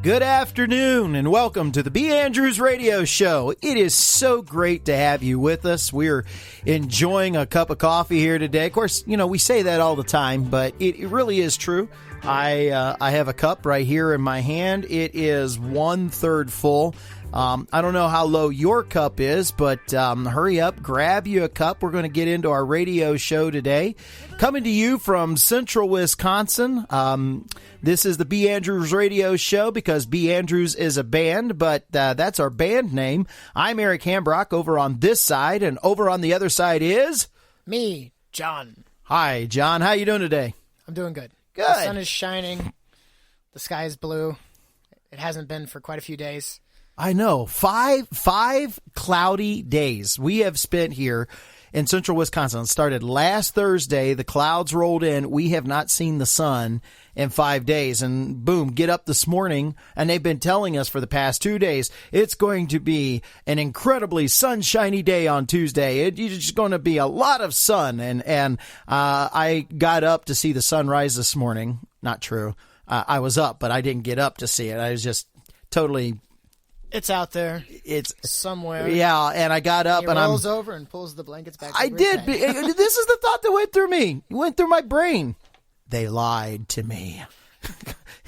Good afternoon and welcome to the B. Andrews Radio Show. It is so great to have you with us. We're enjoying a cup of coffee here today. Of course, you know, we say that all the time, but it really is true. I have a cup right here in my hand. It is 1/3 full. I don't know how low your cup is, but hurry up, grab you a cup. We're going to get into our radio show today. Coming to you from central Wisconsin. This is the B. Andrews Radio Show because B. Andrews is a band, but that's our band name. I'm Eric Hambrock over on this side, and over on the other side is... me, John. Hi, John. How you doing today? I'm doing good. Good. The sun is shining. The sky is blue. It hasn't been for quite a few days. I know. Five cloudy days we have spent here in central Wisconsin. It started last Thursday. The clouds rolled in. We have not seen the sun in 5 days. And boom, get up this morning. And they've been telling us for the past 2 days, it's going to be an incredibly sunshiny day on Tuesday. It's just going to be a lot of sun. And I got up to see the sunrise this morning. Not true. I was up, but I didn't get up to see it. I was just totally... It's out there. It's somewhere. Yeah, and I got up and rolls over and pulls the blankets back. I did. This is the thought that went through me. It went through my brain. They lied to me.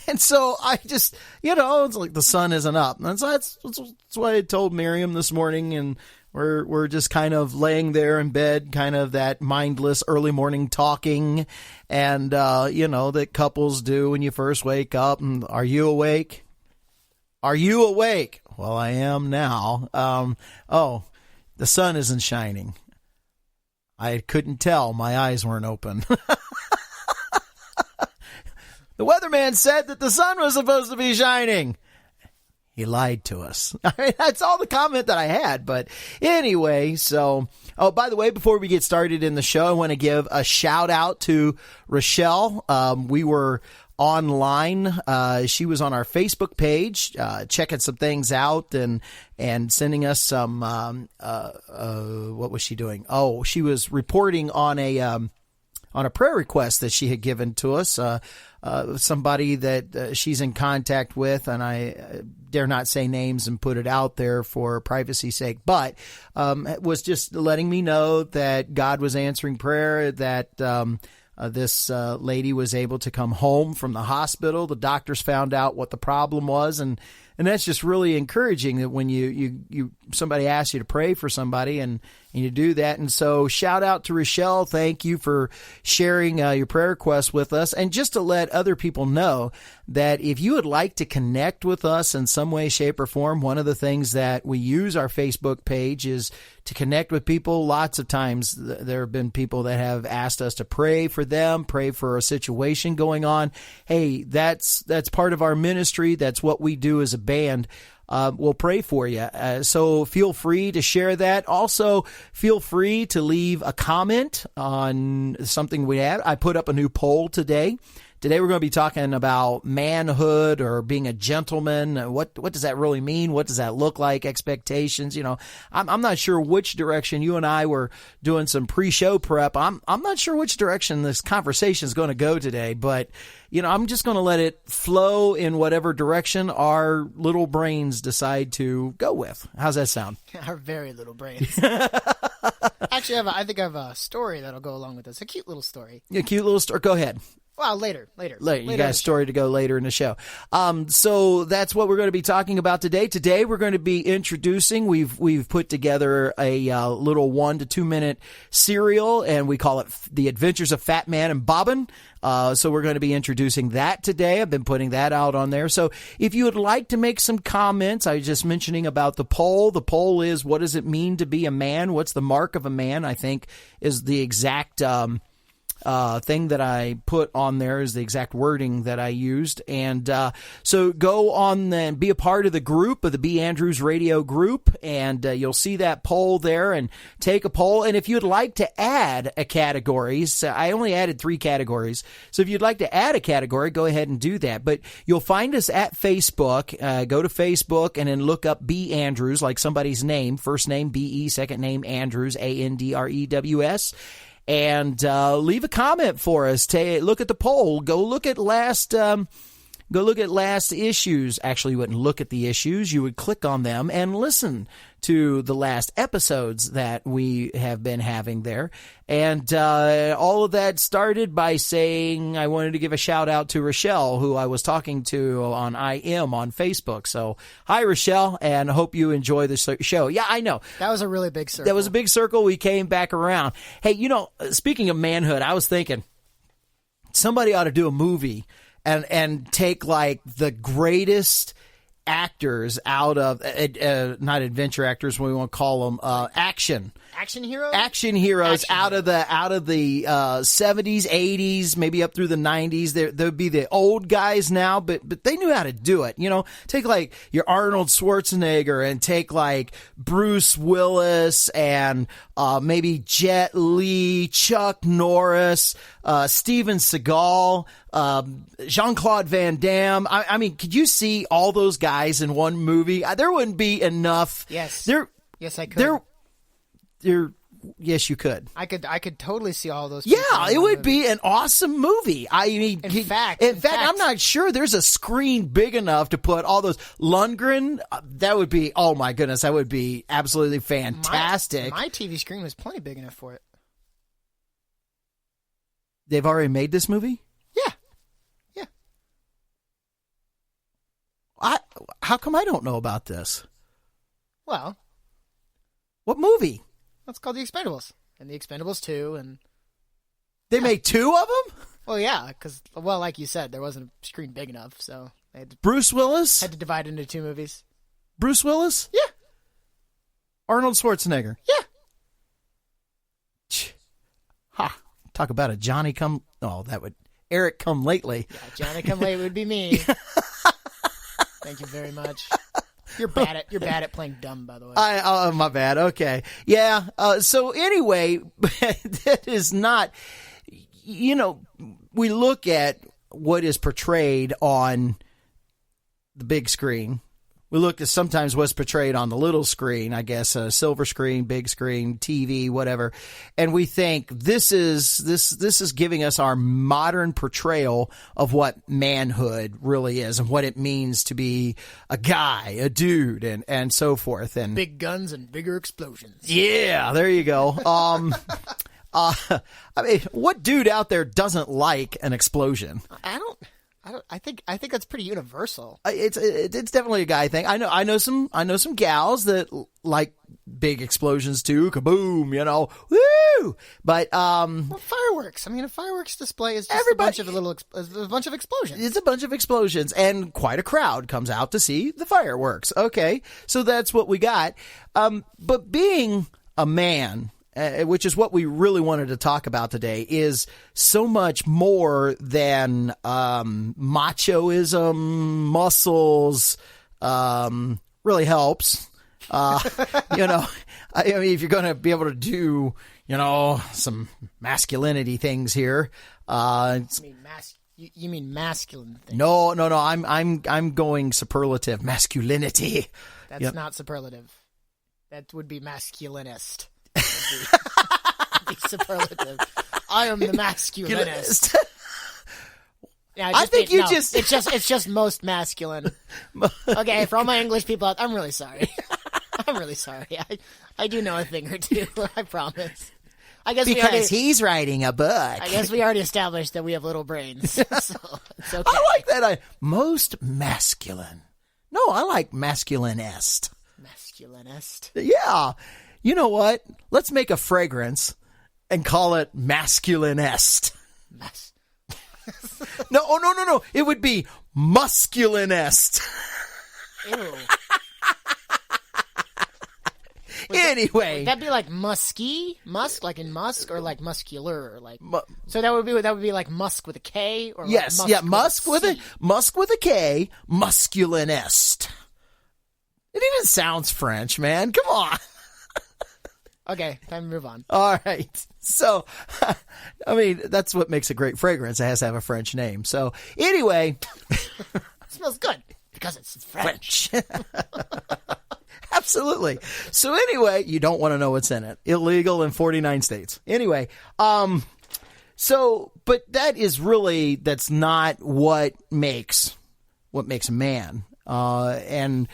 And so I just, it's like the sun isn't up. And so that's what I told Miriam this morning. And we're just kind of laying there in bed, kind of that mindless early morning talking. And, that couples do when you first wake up. And are you awake? Are you awake? Well, I am now. The sun isn't shining. I couldn't tell. My eyes weren't open. The weatherman said that the sun was supposed to be shining. He lied to us. I mean, that's all the comment that I had. But anyway, by the way, before we get started in the show, I want to give a shout out to Rochelle. We were online. She was on our Facebook page, checking some things out and sending us some, what was she doing? Oh, she was reporting on a prayer request that she had given to us, somebody that she's in contact with, and I dare not say names and put it out there for privacy's sake, but was just letting me know that God was answering prayer, that this lady was able to come home from the hospital. The doctors found out what the problem was, and that's just really encouraging that when you somebody asks you to pray for somebody and you do that. And so shout out to Rochelle. Thank you for sharing your prayer requests with us. And just to let other people know that if you would like to connect with us in some way, shape, or form, one of the things that we use our Facebook page is to connect with people. Lots of times there have been people that have asked us to pray for them, pray for a situation going on. Hey, that's part of our ministry. That's what we do as a band. We'll pray for you. So feel free to share that. Also, feel free to leave a comment on something we have. I put up a new poll today. Today we're going to be talking about manhood or being a gentleman. What does that really mean? What does that look like? Expectations. I'm not sure which direction. You and I were doing some pre-show prep. I'm not sure which direction this conversation is going to go today, but I'm just going to let it flow in whatever direction our little brains decide to go with. How's that sound? Our very little brains. Actually, I think I have a story that'll go along with this. A cute little story. A cute little story. Go ahead. Well, later. You got a story to go later in the show. So that's what we're going to be talking about today. Today we're going to be introducing. We've put together a little 1 to 2 minute serial, and we call it The Adventures of Fat Man and Bobbin. So we're going to be introducing that today. I've been putting that out on there. So if you would like to make some comments, I was just mentioning about the poll. The poll is, what does it mean to be a man? What's the mark of a man? I think is the exact thing that I put on there, is the exact wording that I used. And so go on and be a part of the group, of the B. Andrews Radio group, and you'll see that poll there, and take a poll. And if you'd like to add a category, so I only added 3 categories, so if you'd like to add a category, go ahead and do that. But you'll find us at Facebook. Go to Facebook and then look up B. Andrews, like somebody's name, first name B-E, second name Andrews, A-N-D-R-E-W-S. And leave a comment for us. Look at the poll. Go look at last go look at last issues. Actually, you wouldn't look at the issues. You would click on them and listen to the last episodes that we have been having there. And all of that started by saying I wanted to give a shout out to Rochelle, who I was talking to on IM on Facebook. So hi, Rochelle, and hope you enjoy the show. Yeah, I know. That was a really big circle. That was a big circle. We came back around. Hey, speaking of manhood, I was thinking somebody ought to do a movie and take like the greatest actors out of not adventure actors, we want to call them action heroes out of the 70s, 80s, maybe up through the 90s. There'd be the old guys now, but they knew how to do it. Take like your Arnold Schwarzenegger and take like Bruce Willis and maybe Jet Li, Chuck Norris, Steven Seagal, Jean-Claude Van Damme. I mean, could you see all those guys in one movie? There wouldn't be enough. Yes. Yes, I could. Yes, you could. I could totally see all those. Yeah, it would be an awesome movie. I mean, in fact, I'm not sure there's a screen big enough to put all those. Lundgren, that would be, oh my goodness, that would be absolutely fantastic. My TV screen was plenty big enough for it. They've already made this movie? Yeah. How come I don't know about this? Well, what movie? It's called The Expendables, and The Expendables 2, and they made two of them. Well, yeah, because like you said, there wasn't a screen big enough, so they had to, Bruce Willis had to divide into two movies. Bruce Willis, yeah. Arnold Schwarzenegger, yeah. Ha! Talk about a Johnny come. Oh, that would Eric come lately. Yeah, Johnny come late would be me. Thank you very much. You're bad at playing dumb, by the way. My bad. Okay. Yeah. So anyway, that is not, we look at what is portrayed on the big screen. We look at sometimes what's portrayed on the little screen, I guess, silver screen, big screen, TV, whatever. And we think this is giving us our modern portrayal of what manhood really is and what it means to be a guy, a dude, and so forth. And big guns and bigger explosions. Yeah, there you go. I mean, what dude out there doesn't like an explosion? I think that's pretty universal. It's definitely a guy thing. I know some gals that like big explosions too. Kaboom, woo! But fireworks. I mean, a fireworks display is just a bunch of explosions. It's a bunch of explosions, and quite a crowd comes out to see the fireworks. Okay, so that's what we got. But being a man, which is what we really wanted to talk about today, is so much more than machoism, muscles, really helps. I mean, if you're going to be able to do, some masculinity things here. You mean masculine things? No. I'm going superlative masculinity. That's not superlative. That would be masculinist. Be superlative. I am the masculinist. Yeah, it's just most masculine. Okay, for all my English people out, I'm really sorry. I do know a thing or two. I promise. I guess because he's writing a book. I guess we already established that we have little brains, so it's okay. I like that. Most masculine. No, I like masculinist. Masculinist. Yeah. You know what? Let's make a fragrance and call it masculinest. No. It would be musculinest. Ew. Anyway, would that be like musky? Musk, like in musk, or like muscular? Like so that would be like musk with a K, or yes, like musk with a K, musculinest. It even sounds French, man. Come on. Okay, time to move on. All right. So, I mean, that's what makes a great fragrance. It has to have a French name. So, anyway. It smells good because it's French. Absolutely. So, anyway, you don't want to know what's in it. Illegal in 49 states. Anyway, but that's not what makes makes a man. And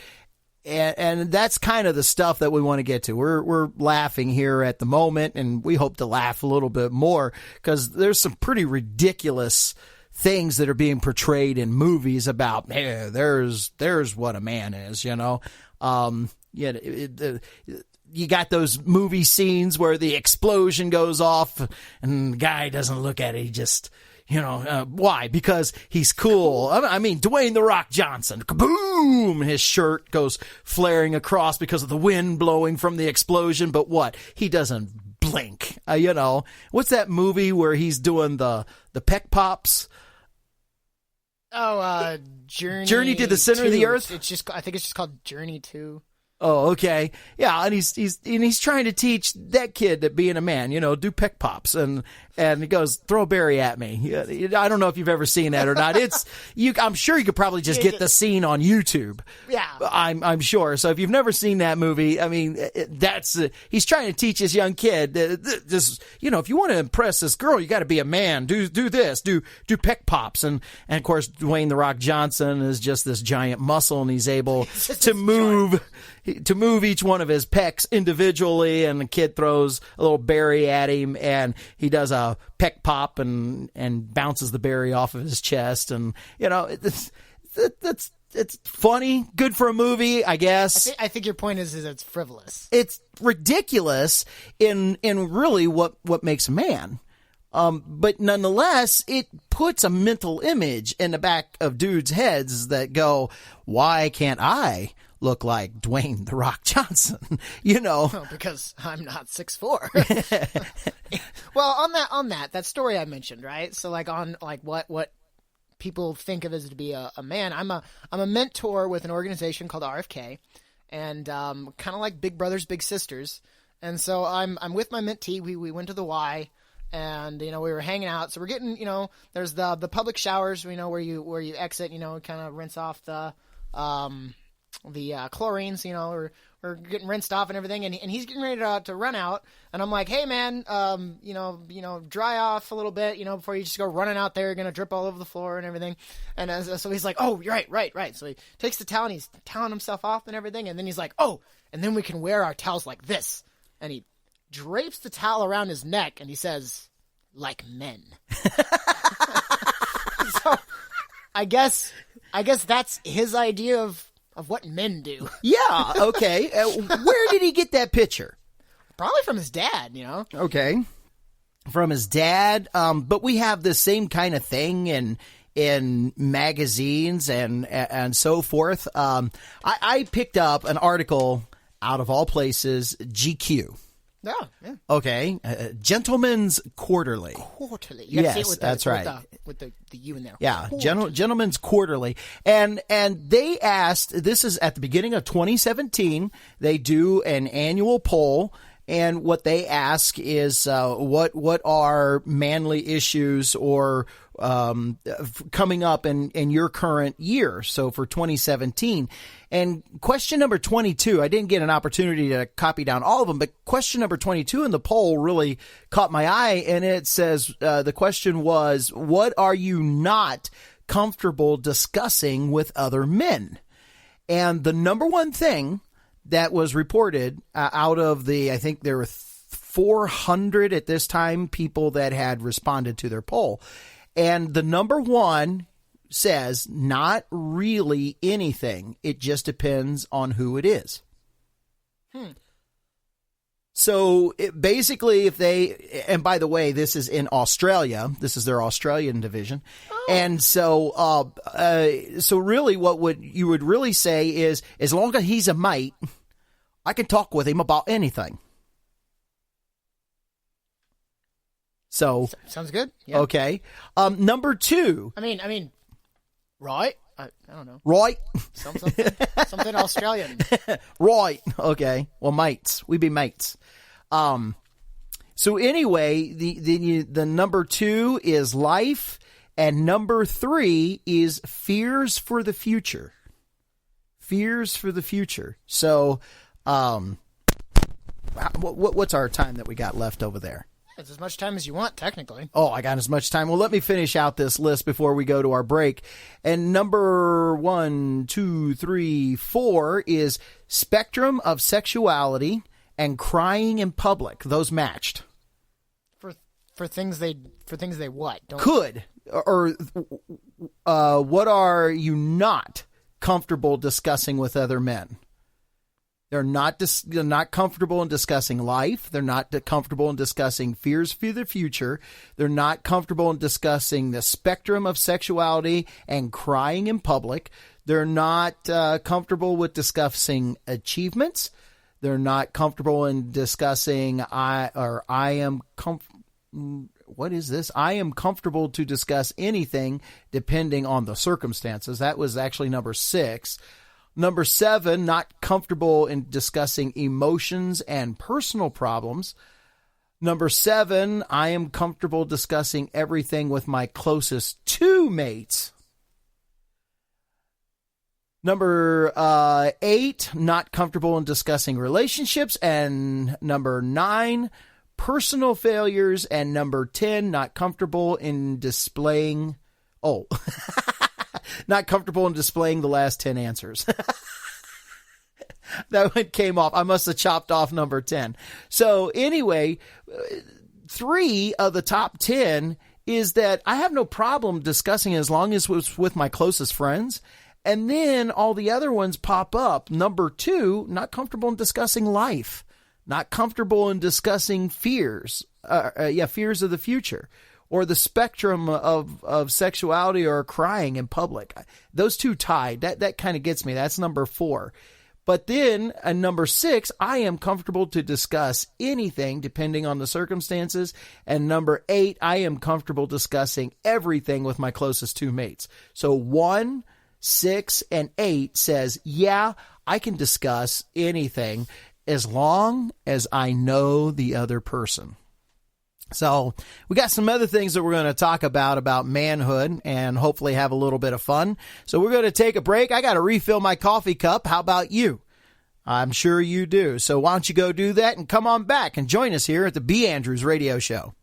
that's kind of the stuff that we want to get to. We're laughing here at the moment, and we hope to laugh a little bit more because there's some pretty ridiculous things that are being portrayed in movies about, hey, there's what a man is, you know. You got those movie scenes where the explosion goes off and the guy doesn't look at it. He just, why? Because he's cool. I mean, Dwayne "The Rock" Johnson, kaboom! His shirt goes flaring across because of the wind blowing from the explosion. But what? He doesn't blink. What's that movie where he's doing the peck pops? Oh, Journey to the Center of the Earth. I think it's just called Journey to. Oh, okay. Yeah, and he's trying to teach that kid that being a man, do peck pops, and he goes, "Throw a berry at me." I don't know if you've ever seen that or not. I'm sure you could probably just get the scene on YouTube. Yeah, I'm sure. So if you've never seen that movie, I mean, he's trying to teach this young kid just, if you want to impress this girl, you got to be a man. Do this, do peck pops, and of course Dwayne "The Rock" Johnson is just this giant muscle, and he's able to move each one of his pecs individually, and the kid throws a little berry at him, and he does a peck pop and bounces the berry off of his chest, and it's funny, good for a movie, I guess. I think your point is it's frivolous. It's ridiculous in really what makes a man. But nonetheless, it puts a mental image in the back of dudes' heads that go, why can't I look like Dwayne "The Rock" Johnson? Well, because I'm not 6'4". Well, on that story I mentioned, right? So what people think of as to be a man. I'm a mentor with an organization called RFK, and kind of like Big Brothers Big Sisters. And so I'm with my mentee. We went to the Y. And, we were hanging out. So we're getting, there's the public showers, where you exit, kind of rinse off the chlorines, we're getting rinsed off and everything. And he's getting ready to run out. And I'm like, hey man, dry off a little bit, before you just go running out there. You're going to drip all over the floor and everything. And so he's like, oh, you're right. So he takes the towel and he's toweling himself off and everything. And then he's like, oh, and then we can wear our towels like this. And he drapes the towel around his neck, and he says, like men. So I guess that's his idea of what men do. Yeah, okay. Where did he get that picture? Probably from his dad, Okay. From his dad. But we have the same kind of thing in magazines and so forth. I picked up an article out of all places, GQ. Oh, yeah. Okay. Gentleman's Quarterly. Quarterly. Yes, that's right. With the U in there. Yeah, Gentleman's Quarterly. And they asked, this is at the beginning of 2017, they do an annual poll. And what they ask is what are manly issues or coming up in your current year, so for 2017. And question number 22, I didn't get an opportunity to copy down all of them, but question number 22 in the poll really caught my eye, and it says the question was, what are you not comfortable discussing with other men? And the number one thing that was reported out of I think there were 400 at this time people that had responded to their poll. And the number one says, not really anything. It just depends on who it is. So basically, and by the way, this is in Australia. This is their Australian division. Oh. And so really what you would really say is, as long as he's a mate, I can talk with him about anything. So sounds good. Yeah. Okay. Number two. I mean, right? I don't know. Right. Something Australian. Right. Okay. Well, mates. We be mates. So anyway, the number two is life, and number three is fears for the future. Fears for the future. So, what's our time that we got left over there? It's as much time as you want, technically. Oh, I got as much time. Well, let me finish out this list before we go to our break. And number 1, 2, 3, 4 is spectrum of sexuality and crying in public. Those matched. For things they what? Could. Or what are you not comfortable discussing with other men? They're not comfortable in discussing life. They're not comfortable in discussing fears for the future. They're not comfortable in discussing the spectrum of sexuality and crying in public. They're not comfortable with discussing achievements. They're not comfortable in discussing I am comfortable to discuss anything depending on the circumstances. That was actually number 6. Number 7, not comfortable in discussing emotions and personal problems. Number 7, I am comfortable discussing everything with my closest 2 mates. Number 8, not comfortable in discussing relationships. And number 9, personal failures. And number 10, not comfortable in displaying... Oh... Not comfortable in displaying the last 10 answers. That one came off. I must have chopped off number 10. So anyway, 3 of the top 10 is that I have no problem discussing as long as it's with my closest friends. And then all the other ones pop up. Number 2, not comfortable in discussing life. Not comfortable in discussing fears. Fears of the future. Or the spectrum of sexuality or crying in public. Those 2 tied. That kind of gets me. That's number 4. But then, number 6, I am comfortable to discuss anything depending on the circumstances. And number 8, I am comfortable discussing everything with my closest 2 mates. So 1, 6, and 8 says, yeah, I can discuss anything as long as I know the other person. So we got some other things that we're going to talk about manhood and hopefully have a little bit of fun. So we're going to take a break. I got to refill my coffee cup. How about you? I'm sure you do. So why don't you go do that and come on back and join us here at the B. Andrews Radio Show.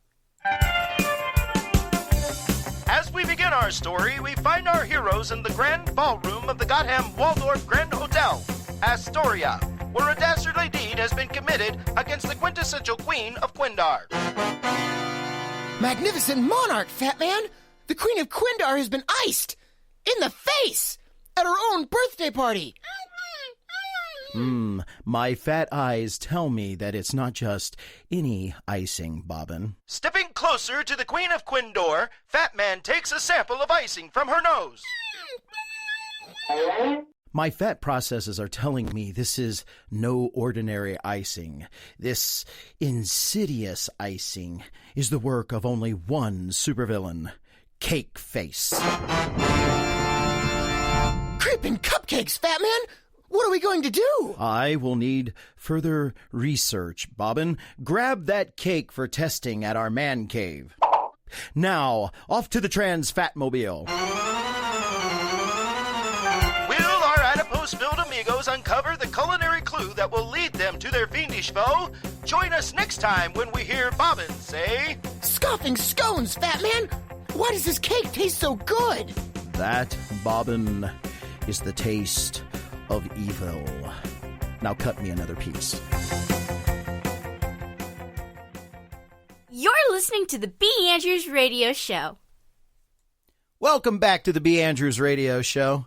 As we begin our story, we find our heroes in the grand ballroom of the Gotham Waldorf Grand Hotel, Astoria, where a dastardly deed has been committed against the quintessential queen of Quindar. Magnificent monarch, Fat Man! The Queen of Quindar has been iced! In the face! At her own birthday party! My fat eyes tell me that it's not just any icing, Bobbin. Stepping closer to the Queen of Quindor, Fat Man takes a sample of icing from her nose. My fat processes are telling me this is no ordinary icing. This insidious icing is the work of only one supervillain, Cake Face. Creeping cupcakes, Fat Man! What are we going to do? I will need further research, Bobbin. Grab that cake for testing at our man cave. Now, off to the Trans-Fatmobile. Adipose-filled amigos uncover the culinary clue that will lead them to their fiendish foe. Join us next time when we hear Bobbin say... Scoffing scones, Fat Man! Why does this cake taste so good? That, Bobbin, is the taste of evil. Now cut me another piece. You're listening to the B. Andrews Radio Show. Welcome back to the B. Andrews Radio Show.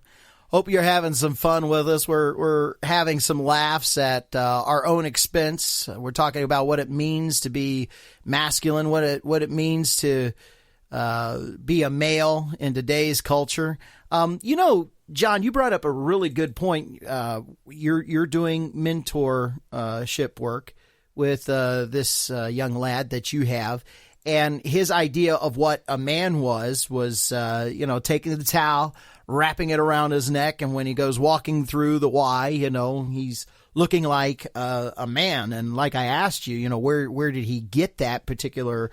Hope you're having some fun with us. We're having some laughs at our own expense. We're talking about what it means to be masculine, what it means to be a male in today's culture. John, you brought up a really good point. You're doing mentorship work with this young lad that you have, and his idea of what a man was taking the towel, wrapping it around his neck, and when he goes walking through the Y, he's looking like a man. And like I asked you, where did he get that particular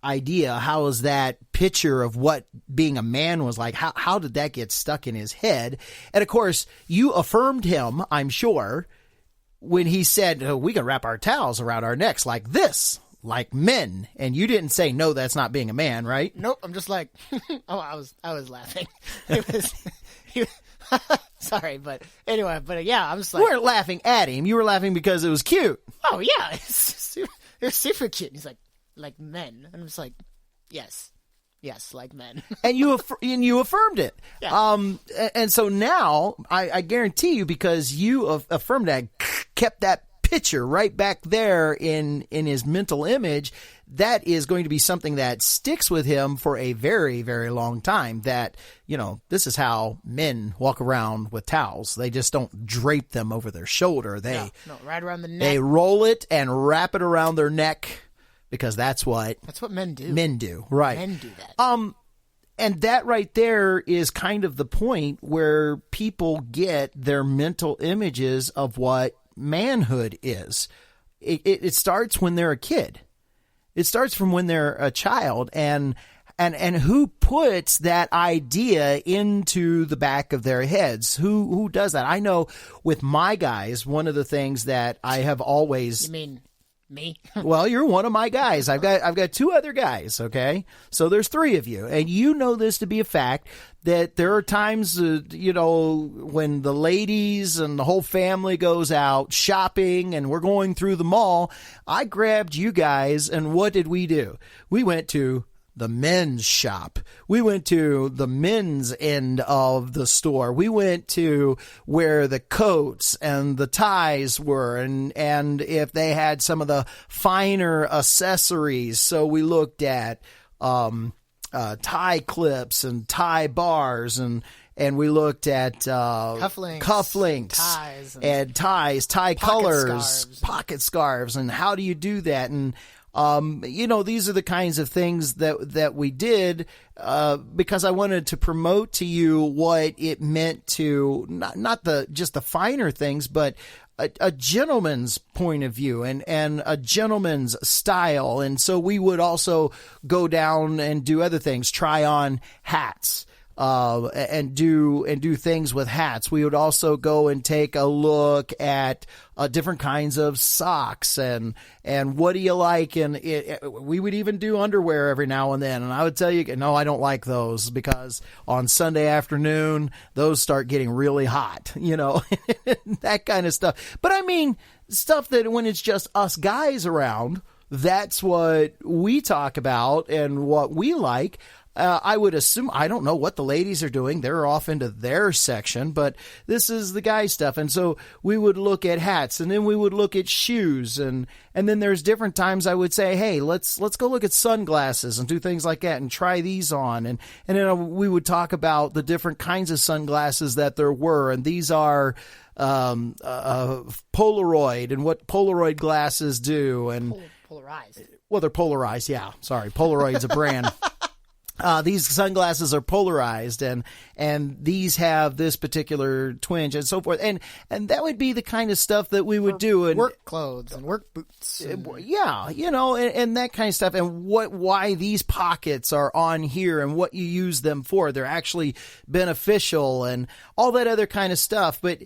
idea? How is that picture of what being a man was like? How did that get stuck in his head? And of course, you affirmed him, I'm sure, when he said, we can wrap our towels around our necks like this. like men. And you didn't say, no, that's not being a man, right? Nope. I'm just like, oh, I was laughing. Sorry, but anyway, yeah, I was like, You weren't laughing at him. You were laughing because it was cute. oh yeah, it's super cute. And he's like men, and I'm just like, yes, like men. And you affirmed it. Yeah. And so now I guarantee you, because you affirmed that, kept that picture right back there in his mental image, that is going to be something that sticks with him for a very, very long time. That, this is how men walk around with towels. They just don't drape them over their shoulder. They right around the neck. They roll it and wrap it around their neck, because that's what men do. Men do, right? Men do that. And that right there is kind of the point where people get their mental images of what manhood is. It starts when they're a kid. It starts from when they're a child, and who puts that idea into the back of their heads? Who does that? I know with my guys, one of the things that I have always. You mean me? Well, you're one of my guys. I've got two other guys, okay? So there's three of you. And you know this to be a fact, that there are times, when the ladies and the whole family goes out shopping and we're going through the mall, I grabbed you guys, and what did we do? We went to the men's shop. We went to the men's end of the store. We went to where the coats and the ties were, and if they had some of the finer accessories. So we looked at tie clips and tie bars, and we looked at cufflinks, ties, tie colors, pocket scarves, and how do you do that? And these are the kinds of things that we did, because I wanted to promote to you what it meant to not just the finer things, but a gentleman's point of view and a gentleman's style. And so we would also go down and do other things, try on hats. And do things with hats. We would also go and take a look at different kinds of socks and what do you like? And we would even do underwear every now and then. And I would tell you, no, I don't like those, because on Sunday afternoon, those start getting really hot, that kind of stuff. But I mean, stuff that when it's just us guys around, that's what we talk about and what we like. I would assume, I don't know what the ladies are doing. They're off into their section, but this is the guy stuff. And so we would look at hats, and then we would look at shoes. And then there's different times I would say, hey, let's go look at sunglasses and do things like that and try these on. And then we would talk about the different kinds of sunglasses that there were. And these are Polaroid and what Polaroid glasses do. And polarized. Well, they're polarized. Yeah. Sorry. Polaroid's a brand. These sunglasses are polarized, and these have this particular twinge and so forth. And that would be the kind of stuff that we would do. And work clothes and work boots. Yeah, and that kind of stuff. And why these pockets are on here and what you use them for. They're actually beneficial and all that other kind of stuff. But,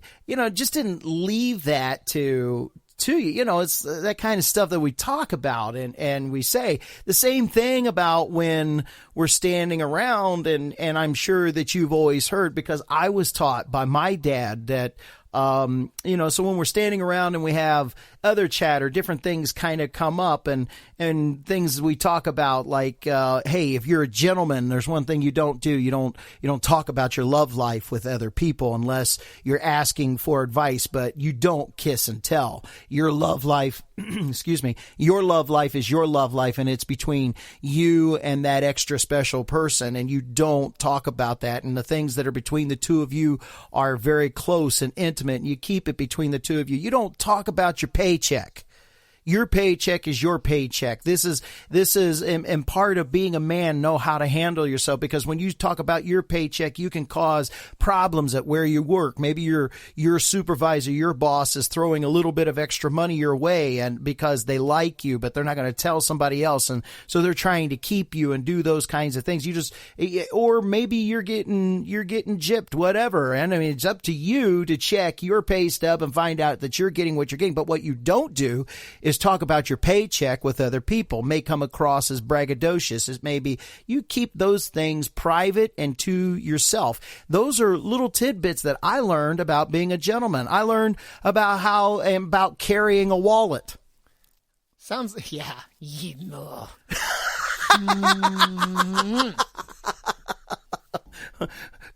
just didn't leave that to you. It's that kind of stuff that we talk about and we say the same thing about when we're standing around. And I'm sure that you've always heard, because I was taught by my dad that, so when we're standing around and we have other chatter, different things kind of come up and things we talk about, like, hey, if you're a gentleman, there's one thing you don't do. You don't talk about your love life with other people unless you're asking for advice, but you don't kiss and tell. Your love life, excuse me, your love life is your love life, and it's between you and that extra special person, and you don't talk about that. And the things that are between the two of you are very close and intimate, and you keep it between the two of you. You don't talk about your paycheck. Your paycheck is your paycheck. This is and part of being a man, know how to handle yourself, because when you talk about your paycheck, you can cause problems at where you work. Maybe your supervisor, your boss is throwing a little bit of extra money your way, and because they like you, but they're not going to tell somebody else, and so they're trying to keep you and do those kinds of things. Or maybe you're getting gypped, whatever. And I mean, it's up to you to check your pay stub and find out that you're getting what you're getting. But what you don't do is is talk about your paycheck with other people. May come across as braggadocious, as maybe you keep those things private and to yourself. Those are little tidbits that I learned about being a gentleman. I learned about carrying a wallet. Sounds, yeah.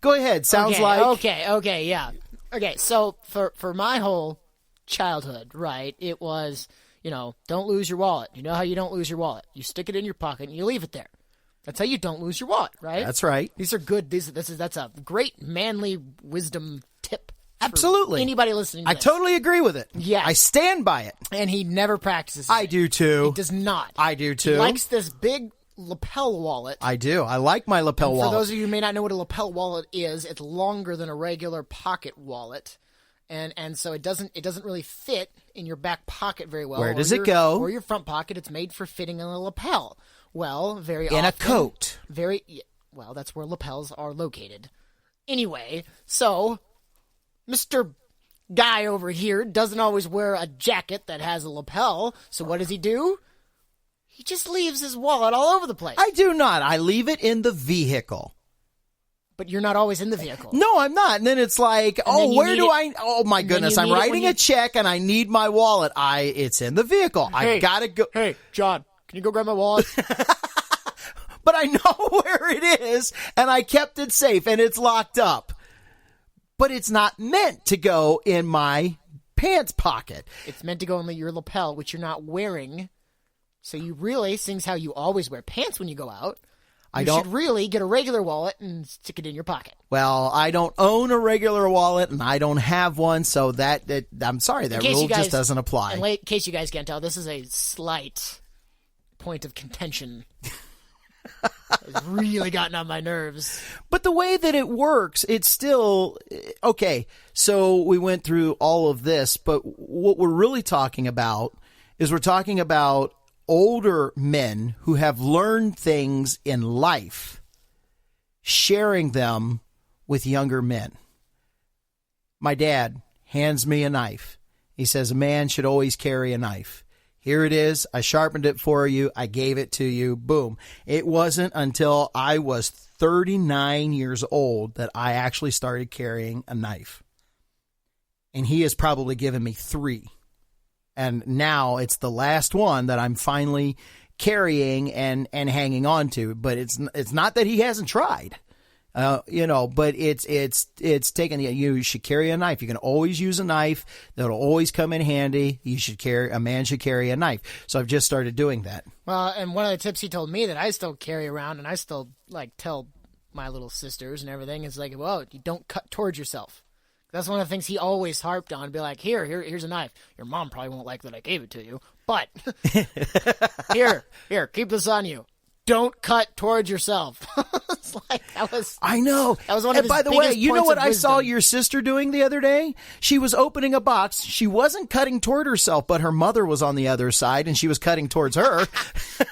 Go ahead. Sounds like. Okay, yeah. Okay, so for my whole childhood, right, it was, don't lose your wallet. You know how you don't lose your wallet? You stick it in your pocket and you leave it there. That's how you don't lose your wallet, right? That's right. These are good. That's a great manly wisdom tip. Absolutely. Anybody listening to I this. totally agree with it. Yeah. I stand by it. And he never practices I it. do too. He does not. I do too. He likes this big lapel wallet. I do. I like my lapel wallet. For those of you who may not know what a lapel wallet is, it's longer than a regular pocket wallet. And so it doesn't really fit in your back pocket very well. Where does it go? Or your front pocket. It's made for fitting in a lapel. Well, very often. In a coat. Well, that's where lapels are located. Anyway, so Mr. Guy over here doesn't always wear a jacket that has a lapel. So what does he do? He just leaves his wallet all over the place. I do not. I leave it in the vehicle. But you're not always in the vehicle. No, I'm not. And then it's like, oh my goodness, I'm writing a check and I need my wallet. It's in the vehicle. I gotta go. Hey, John, can you go grab my wallet? But I know where it is and I kept it safe and it's locked up. But it's not meant to go in my pants pocket. It's meant to go in your lapel, which you're not wearing. So you really, seeing as how you always wear pants when you go out, you should really get a regular wallet and stick it in your pocket. Well, I don't own a regular wallet and I don't have one, so I'm sorry, that rule just doesn't apply. In case you guys can't tell, this is a slight point of contention. It's really gotten on my nerves. But the way that it works, it's still okay. So we went through all of this, but what we're really talking about is we're talking about older men who have learned things in life, sharing them with younger men. My dad hands me a knife. He says a man should always carry a knife. Here it is. I sharpened it for you. I gave it to you. Boom. It wasn't until I was 39 years old that I actually started carrying a knife. And he has probably given me 3. And now it's the last one that I'm finally carrying and hanging on to. But it's not that he hasn't tried, but it's taken. You should carry a knife. You can always use a knife. That'll always come in handy. A man should carry a knife. So I've just started doing that. Well, and one of the tips he told me that I still carry around and I still tell my little sisters and everything is well, you don't cut towards yourself. That's one of the things he always harped on. Be like, here's a knife. Your mom probably won't like that I gave it to you, but here, keep this on you. Don't cut towards yourself. I know. That was one of his by the way, you know what I saw wisdom. your sister doing the other day? She was opening a box. She wasn't cutting toward herself, but her mother was on the other side and she was cutting towards her.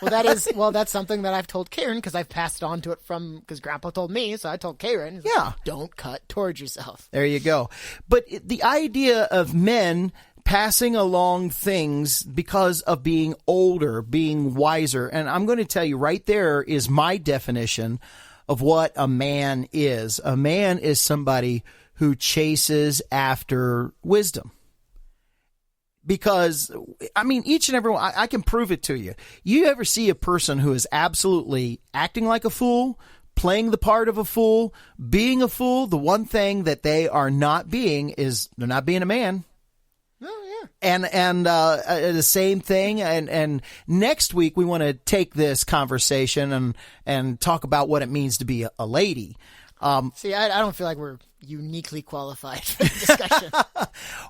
That's something that I've told Karen because I've passed it on to it because Grandpa told me. So I told Karen, don't cut towards yourself. There you go. But the idea of men passing along things because of being older, being wiser. And I'm going to tell you right there is my definition of what a man is. A man is somebody who chases after wisdom. Because, each and every one, I can prove it to you. You ever see a person who is absolutely acting like a fool, playing the part of a fool, being a fool? The one thing that they are not being is they're not being a man. Oh, yeah. And the same thing. And next week we want to take this conversation and talk about what it means to be a lady. See, I don't feel like we're uniquely qualified for the discussion.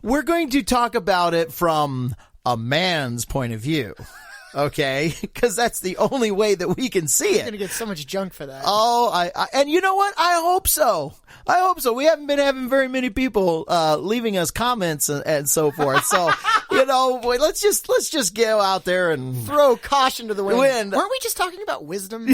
We're going to talk about it from a man's point of view. Okay, because that's the only way that we can see it. You're going to get so much junk for that. Oh, and you know what? I hope so. We haven't been having very many people leaving us comments and so forth. So, let's just go out there and throw caution to the wind. Weren't we just talking about wisdom?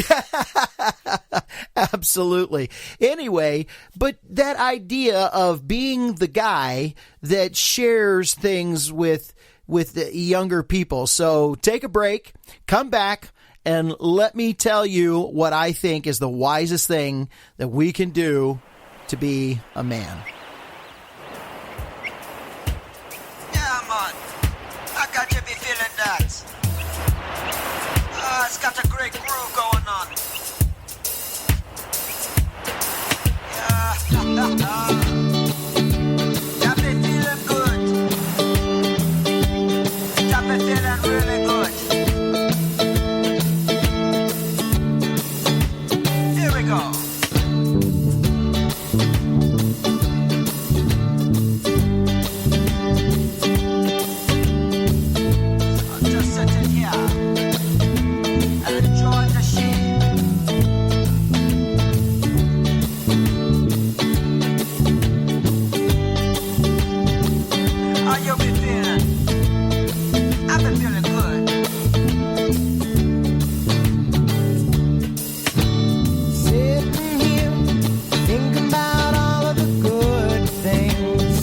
Absolutely. Anyway, but that idea of being the guy that shares things with with the younger people. So take a break, come back, and let me tell you what I think is the wisest thing that we can do to be a man. Yeah, man. I got you be feeling that. It's got a great groove going on. Yeah. Got me feeling good. Got me feeling really good. Here we go. I'm just sitting here and enjoying the shit. How you been feeling? I've been feeling good. Sitting here, thinking about all of the good things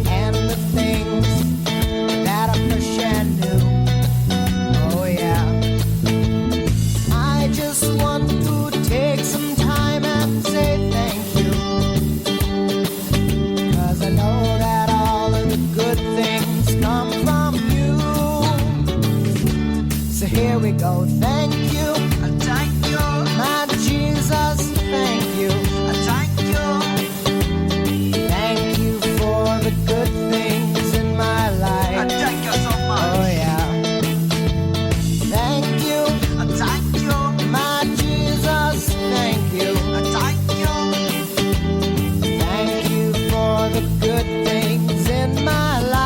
and the things that I wish I knew. Oh yeah, I just want to take some time and say thank you, 'cause I know that all of the good things come from you. So here we go, thank you. Thank you. My Jesus, thank you. Thank you. Thank you for the good things in my life. Thank you so much. Oh yeah. Thank you, Thank you. my Jesus, thank you. Thank you. Thank you for the good things in my life.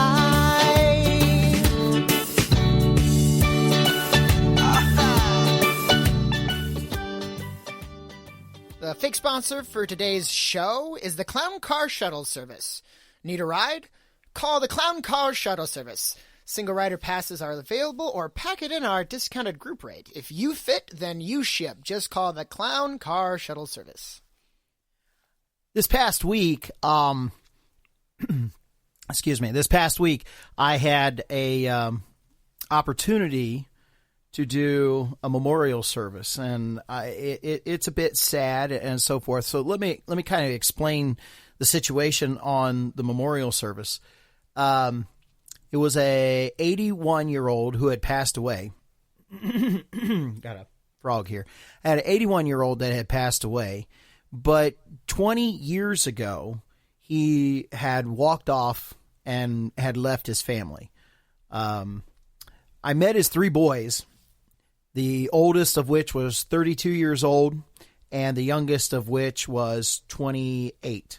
The fake sponsor for today's show is the Clown Car Shuttle Service. Need a ride? Call the Clown Car Shuttle Service. Single rider passes are available or pack it in our discounted group rate. If you fit, then you ship. Just call the Clown Car Shuttle Service. This past week, excuse me, this past week, I had a opportunity to do a memorial service, and it's a bit sad and so forth. So let me kind of explain the situation on the memorial service. It was a 81-year-old who had passed away. Got a frog here. I had an 81-year-old that had passed away, but 20 years ago, he had walked off and had left his family. I met his three boys, the oldest of which was 32 years old, and the youngest of which was 28.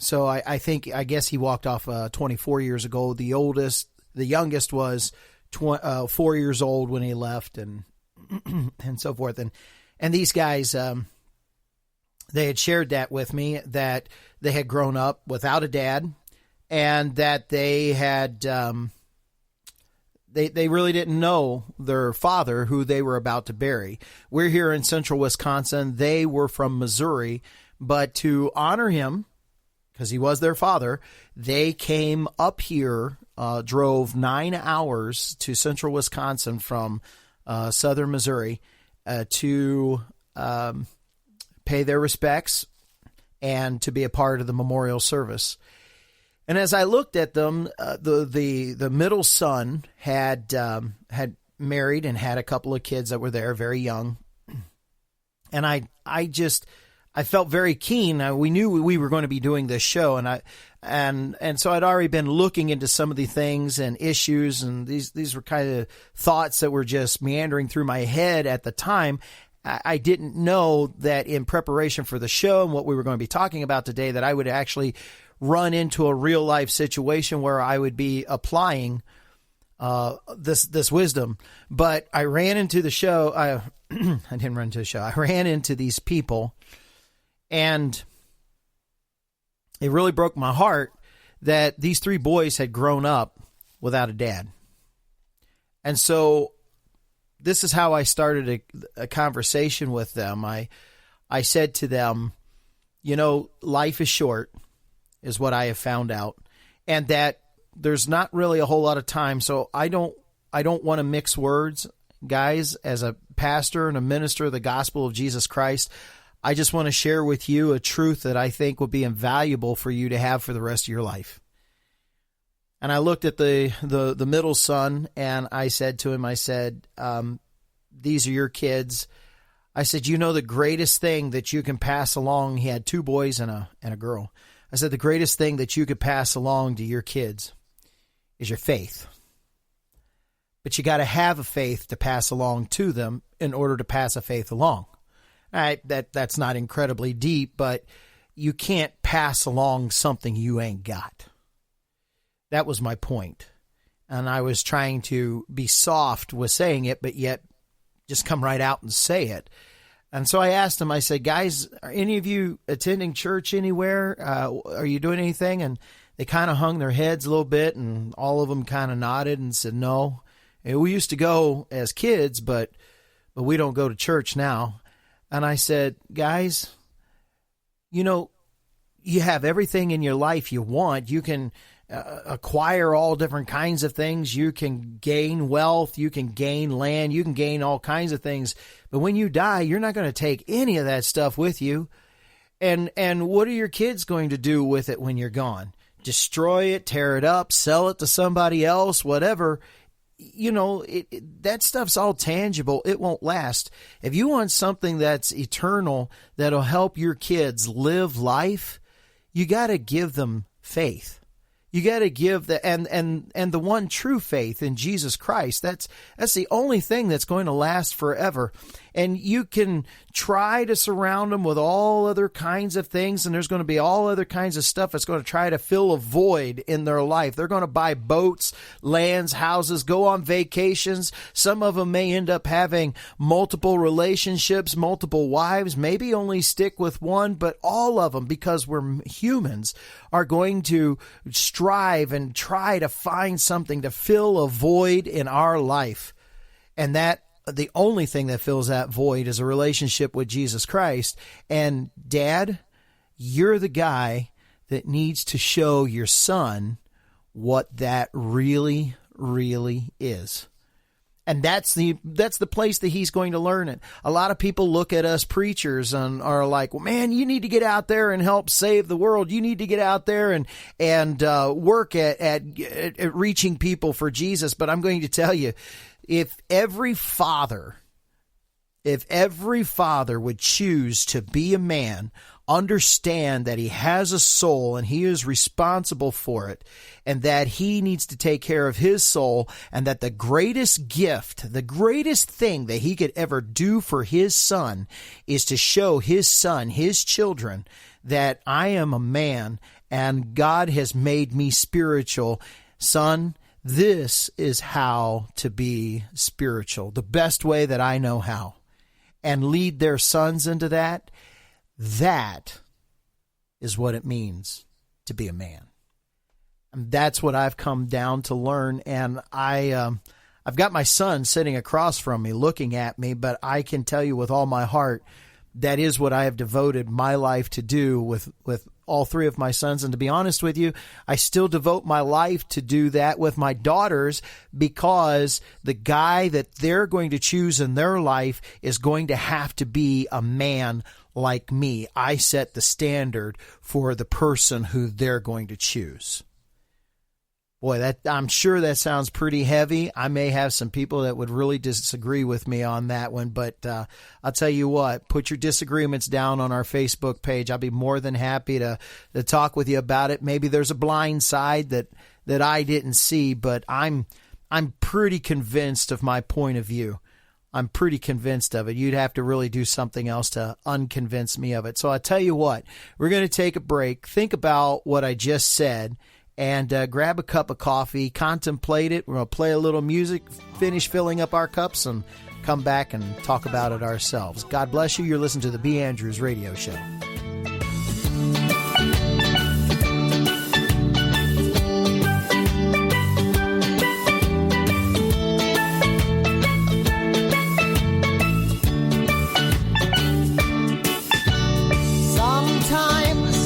So I guess he walked off 24 years ago. The youngest was 4 years old when he left, and and so forth. And these guys, they had shared that with me, that they had grown up without a dad, and that they had they really didn't know their father, who they were about to bury. We're here in central Wisconsin. They were from Missouri, but to honor him, because he was their father, they came up here, drove 9 hours to central Wisconsin from southern Missouri to pay their respects and to be a part of the memorial service. And as I looked at them, the middle son had married and had a couple of kids that were there, very young. And I felt very keen. We knew we were going to be doing this show, and so I'd already been looking into some of the things and issues, and these were kind of thoughts that were just meandering through my head at the time. I didn't know that in preparation for the show and what we were going to be talking about today, that I would actually run into a real life situation where I would be applying this wisdom. But I ran into the show. I didn't run into the show. I ran into these people, and it really broke my heart that these three boys had grown up without a dad. And so this is how I started a conversation with them. I said to them, life is short. is what I have found out, and that there's not really a whole lot of time. So I don't want to mix words, guys. As a pastor and a minister of the gospel of Jesus Christ, I just want to share with you a truth that I think would be invaluable for you to have for the rest of your life. And I looked at the middle son, and I said to him, these are your kids. I said, you know, the greatest thing that you can pass along, he had 2 boys and a girl. I said, the greatest thing that you could pass along to your kids is your faith. But you got to have a faith to pass along to them in order to pass a faith along. All right, that's not incredibly deep, but you can't pass along something you ain't got. That was my point. And I was trying to be soft with saying it, but yet just come right out and say it. And so I asked him, I said, guys, are any of you attending church anywhere? Are you doing anything? And they kind of hung their heads a little bit, and all of them kind of nodded and said, no. And we used to go as kids, but we don't go to church now. And I said, guys, you know, you have everything in your life you want. You can acquire all different kinds of things. You can gain wealth. You can gain land. You can gain all kinds of things. But when you die, you're not going to take any of that stuff with you. And what are your kids going to do with it when you're gone? Destroy it, tear it up, sell it to somebody else, whatever. You know, that stuff's all tangible. It won't last. If you want something that's eternal, that'll help your kids live life, you got to give them faith. You got to give and the one true faith in Jesus Christ. That's the only thing that's going to last forever. And you can try to surround them with all other kinds of things, and there's going to be all other kinds of stuff that's going to try to fill a void in their life. They're going to buy boats, lands, houses, go on vacations. Some of them may end up having multiple relationships, multiple wives, maybe only stick with one, but all of them, because we're humans, are going to strive and try to find something to fill a void in our life. And that the only thing that fills that void is a relationship with Jesus Christ. And Dad, you're the guy that needs to show your son what that really, really is. And that's the place that he's going to learn it. A lot of people look at us preachers and are like, well, man, you need to get out there and help save the world. You need to get out there and work at reaching people for Jesus. But I'm going to tell you, if every father would choose to be a man, understand that he has a soul and he is responsible for it, and that he needs to take care of his soul, and that the greatest gift, the greatest thing that he could ever do for his son is to show his son, his children, that I am a man and God has made me spiritual. Son, this is how to be spiritual, the best way that I know how, and lead their sons into that. That is what it means to be a man. And that's what I've come down to learn. And I've got my son sitting across from me looking at me, but I can tell you with all my heart, that is what I have devoted my life to do with all 3 of my sons. And to be honest with you, I still devote my life to do that with my daughters, because the guy that they're going to choose in their life is going to have to be a man like me. I set the standard for the person who they're going to choose. Boy, I'm sure that sounds pretty heavy. I may have some people that would really disagree with me on that one, but I'll tell you what, put your disagreements down on our Facebook page. I'll be more than happy to talk with you about it. Maybe there's a blind side that I didn't see, but I'm pretty convinced of my point of view. I'm pretty convinced of it. You'd have to really do something else to unconvince me of it. So I tell you what, we're going to take a break. Think about what I just said, and grab a cup of coffee, contemplate it. We're going to play a little music, finish filling up our cups, and come back and talk about it ourselves. God bless you. You're listening to the B. Andrews Radio Show. Sometimes,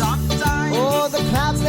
oh, the clouds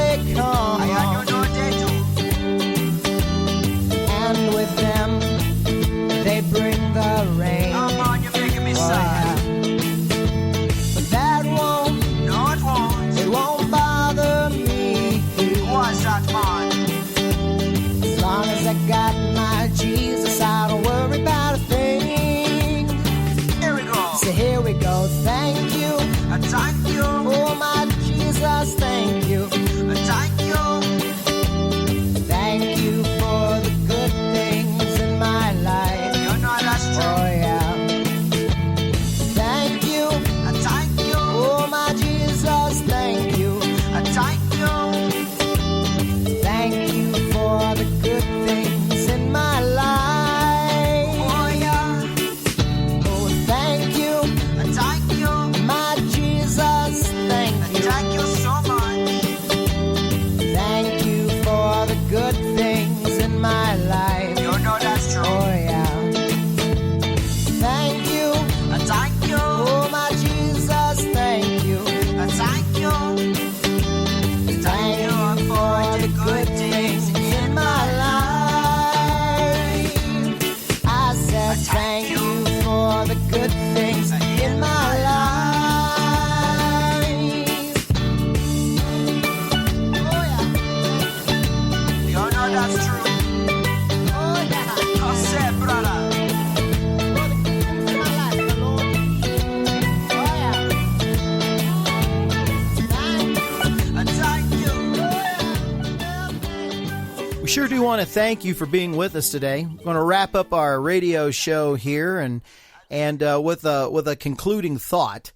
sure do want to thank you for being with us today. We're going to wrap up our radio show here and with a concluding thought,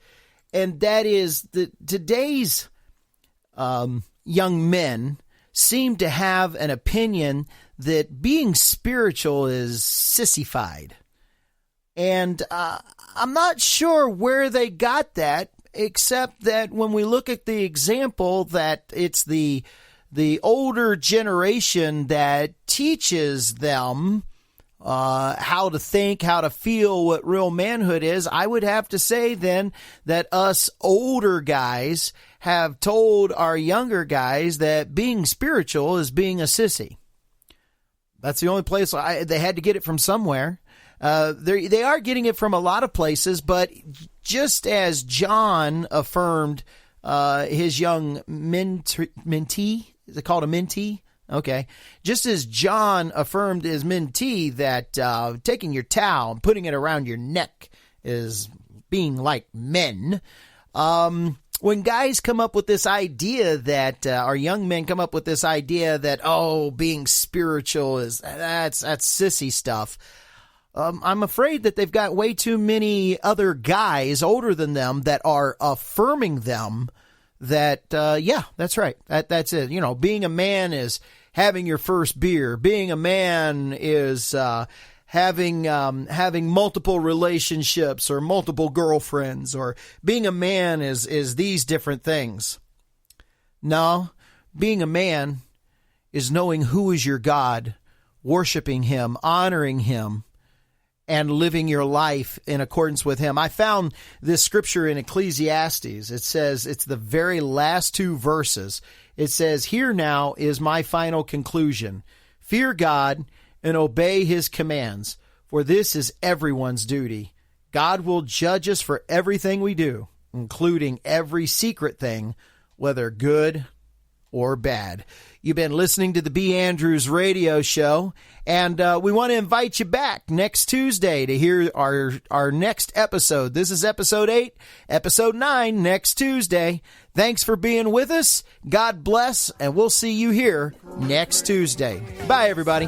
and that is that today's young men seem to have an opinion that being spiritual is sissified. And I'm not sure where they got that, except that when we look at the example that it's the older generation that teaches them how to think, how to feel, what real manhood is, I would have to say then that us older guys have told our younger guys that being spiritual is being a sissy. That's the only place they had to get it from somewhere. They are getting it from a lot of places, but just as John affirmed his young mentee, is it called a mentee? Okay. Just as John affirmed his mentee that taking your towel and putting it around your neck is being like men, when guys come up with this idea that, our young men come up with this idea that, being spiritual that's sissy stuff, I'm afraid that they've got way too many other guys older than them that are affirming them that, that's right. That's it. You know, being a man is having your first beer. Being a man is, having multiple relationships or multiple girlfriends, or being a man is these different things. No, being a man is knowing who is your God, worshiping him, honoring him, and living your life in accordance with him. I found this scripture in Ecclesiastes. It says, it's the very last two verses. It says, "Here now is my final conclusion. Fear God and obey his commands, for this is everyone's duty. God will judge us for everything we do, including every secret thing, whether good or bad." You've been listening to the B. Andrews Radio Show, and we want to invite you back next Tuesday to hear our next episode. This is episode 8, episode 9, next Tuesday. Thanks for being with us. God bless, and we'll see you here next Tuesday. Bye, everybody.